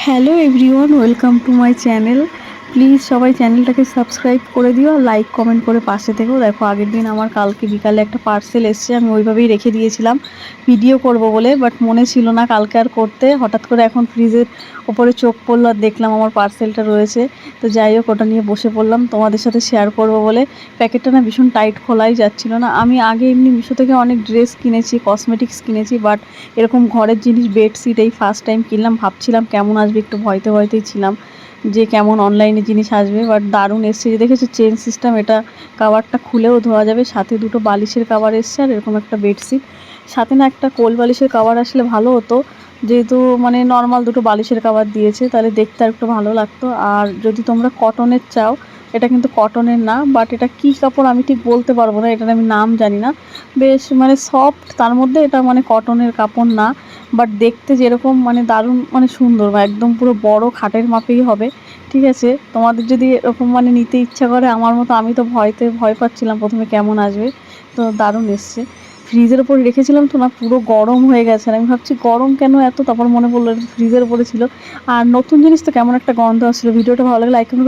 Hello everyone, welcome to my channel. Please সবাই চ্যানেলটাকে subscribe করে দিও আর লাইক কমেন্ট করে পাশে থেকেও। দেখো, আগের দিন আমার কালকে বিকালে একটা পার্সেল এসছে, আমি ওইভাবেই রেখে দিয়েছিলাম ভিডিও করব বলে, বাট মনে ছিল না কালকে আর করতে। হঠাৎ করে এখন ফ্রিজের ওপরে চোখ পড়লো আর দেখলাম আমার পার্সেলটা রয়েছে। তো যাই হোক, ওটা নিয়ে বসে পড়লাম তোমাদের সাথে শেয়ার করব বলে। প্যাকেটটা না ভীষণ টাইট, খোলাই যাচ্ছিল না। আমি আগে এমনি মিশো থেকে অনেক ড্রেস কিনেছি, কসমেটিক্স কিনেছি, বাট এরকম ঘরের জিনিস বেডশিট এই ফার্স্ট টাইম কিনলাম। ভাবছিলাম কেমন আসবে, একটু ভয়তেই ছিলাম যে কেমন অনলাইনে জিনিস আসবে, বাট দারুণ এসছে। যে দেখেছো চেন সিস্টেম, এটা কাভারটা খুলেও ধোয়া যাবে। সাথে দুটো বালিশের কাভার এসছে আর এরকম একটা বেডশিট। সাথে না একটা কোল বালিশের কাভার আসলে ভালো হতো, যেহেতু মানে নর্মাল দুটো বালিশের কাভার দিয়েছে, তাহলে দেখতে আর একটু ভালো লাগতো। আর যদি তোমরা কটনের চাও, এটা কিন্তু কটনের না, বাট এটা কী কাপড় আমি ঠিক বলতে পারবো না, এটার আমি নাম জানি না। বেশ মানে সফট, তার মধ্যে এটা মানে কটনের কাপড় না, বাট দেখতে যেরকম মানে দারুণ মানে সুন্দর, বা একদম পুরো বড় খাটের মাপেই হবে। ঠিক আছে, তোমাদের যদি এরকম মানে নিতে ইচ্ছা করে আমার মতো, আমি তো ভয় পাচ্ছিলাম প্রথমে কেমন আসবে, তো দারুণ এসছে। ফ্রিজের ওপর রেখেছিলাম তো না, পুরো গরম হয়ে গেছে। আর আমি ভাবছি গরম কেন এত, তারপর মনে পড়লো ফ্রিজের ওপরে ছিল। আর নতুন জিনিস তো কেমন একটা গন্ধ আসছিল। ভিডিওটা ভালো লাগলে লাইক কমেন্ট